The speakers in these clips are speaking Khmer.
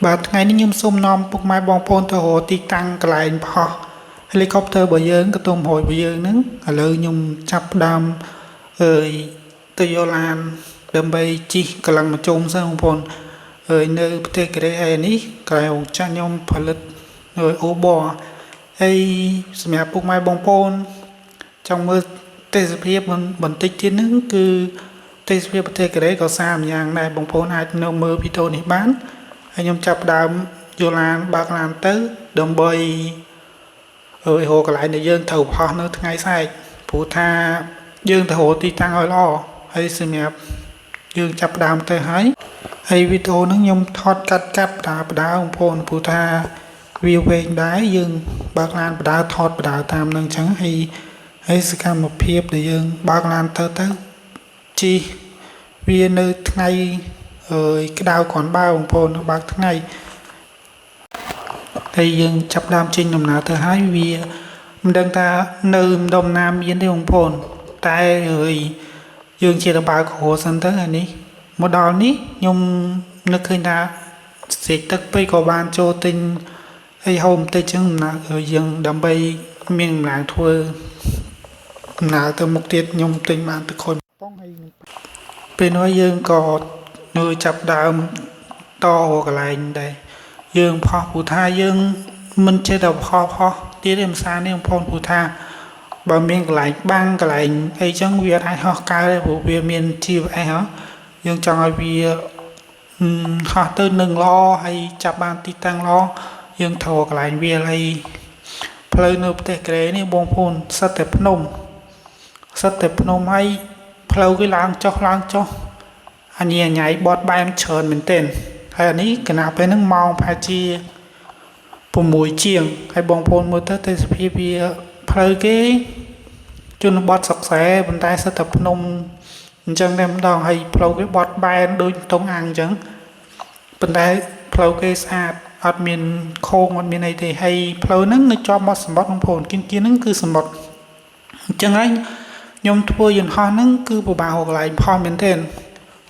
បាទថ្ងៃនេះខ្ញុំសូមនាំពុកម៉ែបងប្អូនទៅរកទីតាំងកន្លែងផោះ helicopter របស់យើងក៏ទុំរួយរបស់យើងហ្នឹងឥឡូវខ្ញុំចាប់ផ្ដើមទៅយកឡានដើម្បីជិះកន្លងមកជុំសិនបងប្អូននៅប្រទេសកូរ៉េហើយនេះកន្លែងរោងចក្រខ្ញុំផលិតអូប័រហើយសម្រាប់ពុកម៉ែបងប្អូនចង់មើលទេសភាពបន្តិចទៀតហ្នឹងគឺទេសភាពប្រទេសកូរ៉េក៏សាមយ៉ាងដែរបងប្អូនអាចនៅមើលវីដេអូនេះបានហើយខ្ញុំចាប់ផ្ដើមយកឡានបើកឡានទៅដើម្បីរកកន្លែងដែលយើងត្រូវផុសនៅថ្ងៃស្អែកព្រោះថាយើងទៅរកទីតាំងឲ្យល្អហើយសម្រាប់យើងចាប់ផ្ដើមទៅហើយវីដេអូហ្នឹងខ្ញុំថតកាត់បដាបងប្អូនព្រោះថាវាវែងដែរយើងបើកឡានបដាថតបដាតាមនឹងអញ្ចឹងហើយសកម្មភាពដែលយើងបើកឡានទៅជីវានៅថ្ងៃក្តៅគ្រាន់បើបងប្អូនបើកថ្ងៃហើយយើងចាប់ដើមចេញដំណើរទៅហើយវាមិនដឹងថានៅម្ដុំណាមានទេបងប្អូនតែយើងជាទៅបើកគ្រួសិនទៅហើយនេះមកដល់នេះខ្ញុំនឹកឃើញថាស្រេកទឹកពេកក៏បានចូលទិញអីហូបបន្តិចចឹងដំណើរយើងដើម្បីមានកម្លាំងធ្វើដំណើរទៅមុខទៀតខ្ញុំទិញបានទឹកខុញប៉ងហើយពេលនោះយើងក៏នៅចាប់ដើមតកន្លែងដែរយើងផុសព្រោះថាយើងមិនចេះតែផុសទៀតទេភាសានេះបងប្អូនព្រោះថាបើមានកន្លែងបាំងកន្លែងអីចឹងវាអាចហោះកើទេព្រោះវាមាន GPS ហ៎យើងចង់ឲ្យវាហោះទៅនឹងល្អហើយចាប់បានទីតាំងល្អយើងត្រូវកន្លែងវាហើយផ្លូវនៅប្រទេសកូរ៉េនេះបងប្អូនសិតតែភ្នំហើយផ្លូវគេឡើងចុះអញ្ញៃបត់បែនច្រើនមែនទែនហើយអានេះគណៈពេលហ្នឹងម៉ោងប្រហែលជា6ជាងហើយបងប្អូនមើលទៅទេសភាពវាផ្លូវគេជនបទសុកសែប៉ុន្តែសិតតែភ្នំអញ្ចឹងតែម្ដងហើយផ្លូវគេបត់បែនដូចតុងអាំងអញ្ចឹងប៉ុន្តែផ្លូវគេស្អាតអត់មានខូងអត់មានអីទេហើយផ្លូវហ្នឹងនៅជាប់មាត់សមុទ្របងប្អូនគៀនហ្នឹងគឺសមុទ្រអញ្ចឹងហើយខ្ញុំធ្វើយន្តហោះហ្នឹងគឺពិបាករកកន្លែងផុសមែនទែន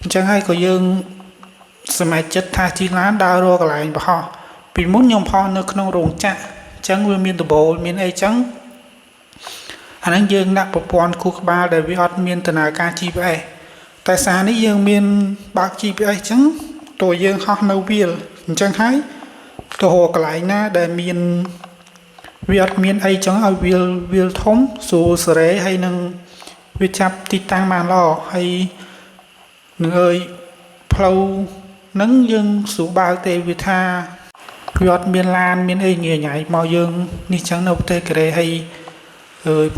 អញ្ចឹងហើយក៏យើងសម័យចិត្តថាជិះឡានដើររកកន្លែងផុសពីមុនខ្ញុំផុសនៅក្នុងរោងចក្រអញ្ចឹងវាមានដបូលមានអីអញ្ចឹងអាហ្នឹងយើងដាក់ប្រព័ន្ធខួរក្បាលដែលវាអត់មានដំណើរការ GPS តែសារនេះយើងមានបើក GPS អញ្ចឹងតើយើងហោះនៅវាលអញ្ចឹងហើយទៅរកកន្លែងណាដែលមានវាអត់មានអីចឹងឲ្យវាលធំស្រួលសេរីហើយនឹងវាចាប់ទីតាំងបានល្អហើយនឹងផ្លូវហ្នឹងយើងស្រួលបើកទេវាថាវាអត់មានឡានមានអីងាយញ៉ៃមកយើងនេះចឹងនៅប្រទេសកូរ៉េហើយ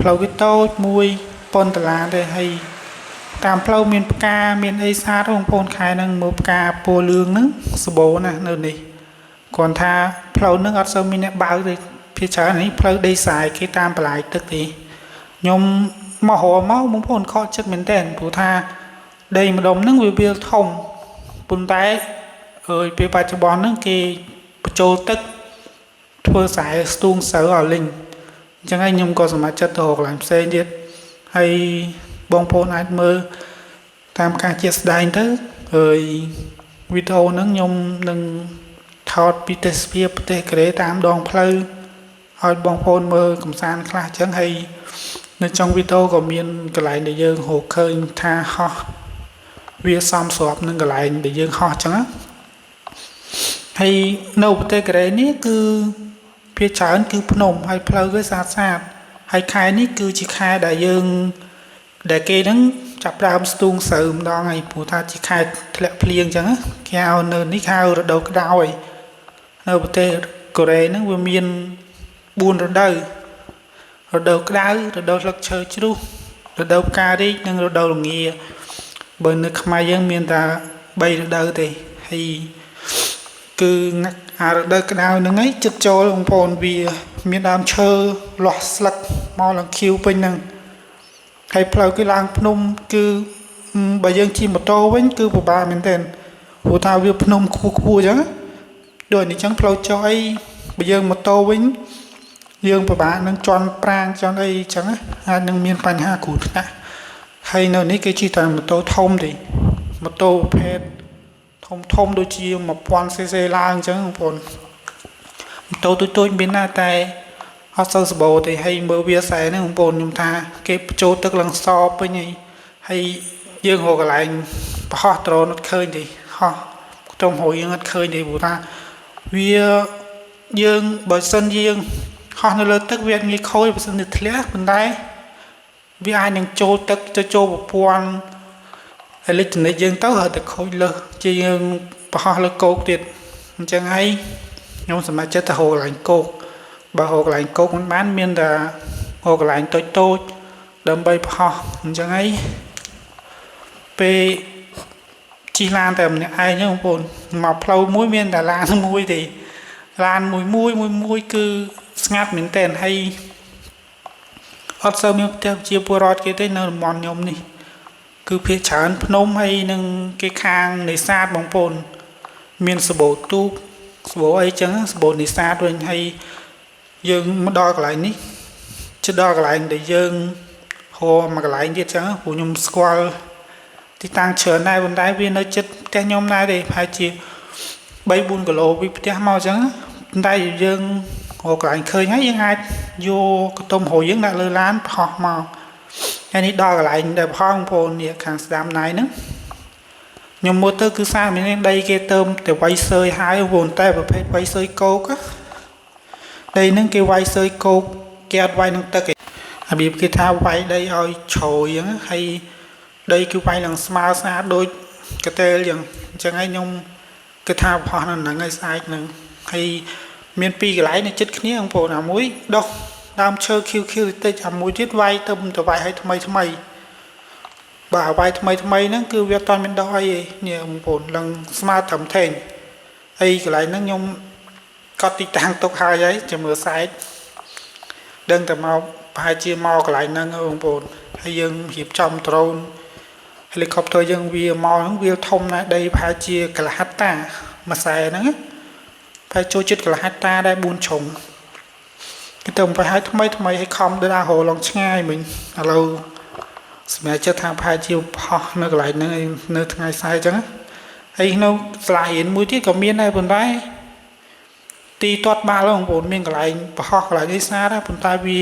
ផ្លូវវាតូចមួយប៉ុនតឡានទេហើយតាមផ្លូវមានផ្កាមានអីស្អាតបងប្អូនខែហ្នឹងមើលផ្កាពណ៌លឿងហ្នឹងសម្បូរណាស់នៅនេះគ្រាន់ថាផ្លូវហ្នឹងអត់សូវមានអ្នកបើកទេភាគច្រើននេះផ្លូវដីខ្សាយគេតាមបន្លាយទឹកទេខ្ញុំមកហៅមកបងប្អូនខកចិត្តមែនតើព្រោះថាដីម្ដុំហ្នឹងវាធំប៉ុន្តែពេលបច្ចុប្បន្នហ្នឹងគេបញ្ចូលទឹកធ្វើខ្សែស្ទូងស្រូវឲ្យលីងអញ្ចឹងហើយខ្ញុំក៏សម្រេចចិត្តទៅរកកន្លែងផ្សេងទៀតហើយបងប្អូនអាចមើលតាមការជាក់ស្ដែងទៅវីដេអូហ្នឹងខ្ញុំនឹងថតពីទេសភាពប្រទេសកូរ៉េតាមដងផ្លូវឲ្យបងប្អូនមើលកំសាន្តខ្លះអញ្ចឹងហើយនៅtrongវីដេអូក៏មានកន្លែងដែលយើងរកឃើញថាហោះវាសមស្របនឹងកន្លែងដែលយើងហោះអញ្ចឹងហើយនៅប្រទេសកូរ៉េនេះគឺភាគច្រើនគឺភ្នំហើយផ្លូវវាស្អាតហើយខែនេះគឺជាខែដែលគេហ្នឹងចាប់ដើមស្ទូងស្រូវម្ដងហើយព្រោះថាជាខែធ្លាក់ភ្លៀងអញ្ចឹងគេហៅនៅនេះហៅរដូវក្តៅហើយនៅប្រទេសកូរ៉េហ្នឹងវាមាន4រដូវក្តៅរដូវស្លឹកឈើជ្រុះរដូវផ្ការីកនិងរដូវល្ងាបើនៅខ្មែរយើងមានតែ3រដូវទេហើយគឺអារដូវក្តៅហ្នឹងឯងចិត្តចូលបងប្អូនវាមានដើមឈើលាស់ស្លឹកមកឡើងខៀវពេញហ្នឹងហើយផ្លូវគេឡើងភ្នំគឺបើយើងជិះម៉ូតូវិញគឺពិបាកមែនទែនព្រោះថាវាភ្នំខ្ពស់អញ្ចឹងដូចនេះអញ្ចឹងផ្លូវចុះអីបើយើងម៉ូតូវិញយើងពិបាកនឹងជន់ប្រាង្គជន់អីអញ្ចឹងអាចនឹងមានបញ្ហាគ្រោះថ្នាក់ហើយនៅនេះគេជិះតែម៉ូតូធំទេម៉ូតូប្រភេទធ ធំដូចជា1000 cc ឡើងអញ្ចឹងបងប្អូនម៉ូតូទូចមានណាតែអត់សូវសបោទេហើយមើលវាខ្សែហ្នឹងបងប្អូនខ្ញុំថាគេបញ្ចូលទឹកឡើងសពេញហើយយើងរកកន្លែងប្រហោះដ្រូនអត់ឃើញទេហោះក្រុមហ៊ុនយើងអត់ឃើញទេព្រោះថាវាយើងបើសិនយើងហោះនៅលើទឹកវាងាយខូចបើសិនទៅធ្លាក់ប៉ុន្តែវាអាចនឹងចូលទឹកទៅចូលប្រព័ន្ធអេឡិចត្រូនិកយើងទៅហើយតែខូចលើសជាយើងប្រហោះលើគោកទៀតអញ្ចឹងហើយខ្ញុំសម្រេចចិត្តទៅរកកន្លែងគោកបើរកកន្លែងគោកមិនបានមានតែរកកន្លែងតូចដើម្បីប្រហោះអញ្ចឹងហើយពេលជិះឡានតែម្នាក់ឯងហ្នឹងបងប្អូនមកផ្លូវមួយមានតែឡានមួយទេឡានមួយគឺស្ងាត់មែនតើហើយអត់សូវមានផ្ទះជាពលរដ្ឋគេទេនៅតំបន់ខ្ញុំនេះគឺភាគច្រើនភ្នំហើយនឹងគេខាងនេសាទបងប្អូនមានសបោទូកសបោអីចឹងសបោនេសាទវិញហើយយើងមកដល់កន្លែងនេះជិតដល់កន្លែងដែលយើងហៅមកកន្លែងទៀតចឹងព្រោះខ្ញុំស្គាល់ទីតាំងច្រើនដែរប៉ុន្តែវានៅជិតផ្ទះខ្ញុំដែរទេប្រហែលជា 3-4 គីឡូពីផ្ទះមកចឹងប៉ុន្តែយើងរកកន្លែងឃើញហើយយើងអាចយកកតុំហួយយើងដាក់លើឡានប្រហោះមកហើយនេះដល់កន្លែងដែលប្រហោះបងប្អូននេះខាងស្ដាំណៃហ្នឹងខ្ញុំមើលទៅគឺសារមានដីគេទៅតែវាយសើយហើយបងប្អូនតែប្រភេទវាយសើយគោកដីហ្នឹងគេវាយសើយគោកគេអត់វាយនឹងទឹកទេរបៀបគេថាវាយដីឲ្យជ្រោយហ្នឹងហើយដីគឺវាយឡើងស្មើស្អាតដូចកតេលអញ្ចឹងហើយខ្ញុំគេថាប្រហោះនៅហ្នឹងឲ្យស្អាតហ្នឹងហើយមានពីរកន្លែងនៅជិតគ្នាបងប្អូនអាមួយដុះដើមឈើខៀវតិចអាមួយទៀតវាយទៅវាយឲ្យថ្មីបាទវាយថ្មីហ្នឹងគឺវាអត់មានដុះអីទេនេះបងប្អូនឡើងស្មើត្រឹមថេងហើយកន្លែងហ្នឹងខ្ញុំកត់ទីតាំងទុកហើយចាំមើលសាច់ដឹងតែមកប្រហែលជាមកកន្លែងហ្នឹងបងប្អូនហើយយើងរៀបចំដ្រូនហេលីកុបទ័រយើងវាមកហ្នឹងវាធំណាស់ដីប្រហែលជាកន្លះហិកតាមួយខ្សែហ្នឹងប្រហែលចូលចិត្តកន្លះហិកតាដែរ4ជ្រុងគេទៅប្រហែលថ្មីឲ្យខំដើររឡងឆ្ងាយមិញឥឡូវសម្រាប់ចិត្តថាប្រហែលជាផោះនៅកន្លែងហ្នឹងនៅថ្ងៃស្អែកអញ្ចឹងហើយនៅស្លារៀនមួយទៀតក៏មានដែរប៉ុន្តែទីទាត់បាល់បងប្អូនមានកន្លែងប្រហោះកន្លែងនេះស្អាតដែរប៉ុន្តែវា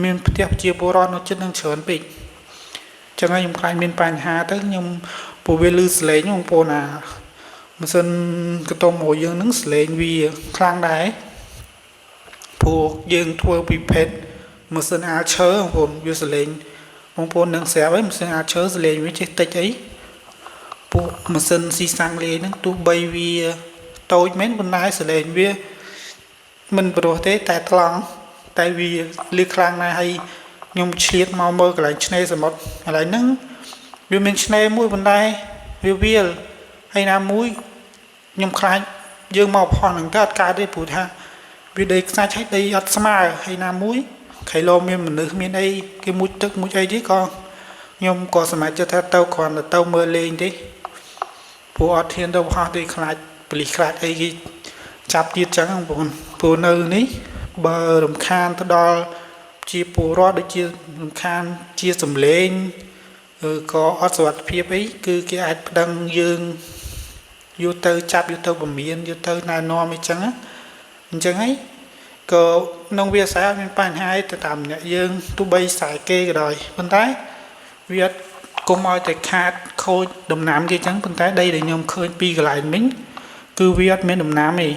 មានផ្ទះជាពលរដ្ឋនៅជិតនឹងច្រើនពេកចឹងហើយខ្ញុំខ្លាចមានបញ្ហាទៅខ្ញុំព្រោះវាលឺសលេងបងប្អូនណាម៉ាស៊ីនកតុំរបស់យើងហ្នឹងសលេងវាខ្លាំងដែរព្រោះយើងធ្វើពីពេទ្យម៉ាស៊ីនអាឈើបងប្អូនវាសលេងបងប្អូននឹងស្រាប់ហើយម៉ាស៊ីនអាឈើសលេងវាចេះតិចអីពួកម៉ាស៊ីនស៊ីសាំងលេងហ្នឹងទោះបីវាតូចមែនប៉ុន្តែសលេងវាមិនព្រោះទេតែថ្លង់តែវាលឺខ្លាំងណាស់ហើយខ្ញុំឆ្លៀតមកមើលកន្លែងឆ្នេរសមុទ្រកន្លែងហ្នឹងវាមានឆ្នេរមួយប៉ុន្តែវាវាលហើយណាមួយខ្ញុំខ្លាចយើងមកផោះហ្នឹងទៅអត់កើតទេព្រោះថាវាដីខ្សាច់ហើយដីអត់ស្មើហើយណាមួយខៃឡូមានមនុស្សមានអីគេមុជទឹកមុជអីទេក៏ខ្ញុំក៏សម្រេចចិត្តថាទៅគ្រាន់តែទៅមើលលេងទេព្រោះអត់ធានទៅផោះទេខ្លាចប៉លីសខ្លាចអីគេចាប់ទៀតចឹងបងប្អូនព្រោះនៅនេះបើរំខានទៅដល់ជាពលរដ្ឋដូចជារំខានជាសម្លេងក៏អត់សុវត្ថិភាពអីគឺគេអាចប្តឹងយើងយកទៅចាប់យកទៅពមៀនយកទៅណែនាំអីចឹងអញ្ចឹងហើយក៏ក្នុងវាសាមានបញ្ហាទៅតាមអ្នកយើងទោះបីខ្សែគេក៏ដោយប៉ុន្តែវាអត់គុំឲ្យតែខាតខូចដំណាំគេចឹងប៉ុន្តែដីដែលខ្ញុំឃើញពីកន្លែងមិញគឺវាអត់មានដំណាំទេ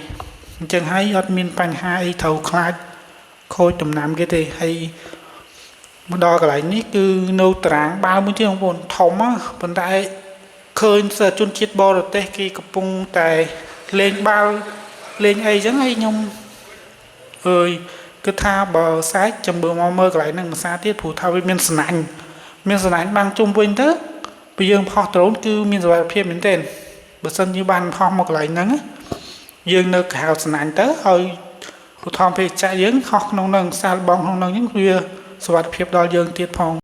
អញ្ចឹងហើយអត់មានបញ្ហាអីត្រូវខ្លាចខូចដំណាំគេទេហើយមកដល់កន្លែងនេះគឺនៅតារាងបាល់មួយទៀតបងប្អូនធំប៉ុន្តែឃើញសិស្សជនជាតិបរទេសគេកំពុងតែលេងបាល់លេងអីចឹងហើយខ្ញុំគឺថាបើសាច់ចាំមើលមកមើលកន្លែងហ្នឹងមួយសាទៀតព្រោះថាវាមានស្នាញ់បាំងជុំវិញទៅពេលយើងផោះដ្រូនគឺមានសុវត្ថិភាពមែនទែនបើសិនជាបានផោះមកកន្លែងហ្នឹងយើងនៅកៅស្នាញ់ទៅហើយឧទាហរណ៍ពេលចាក់យើងហោះក្នុងហ្នឹងសាលបងក្នុងហ្នឹងវាសុវត្ថិភាពដល់យើងទៀតផង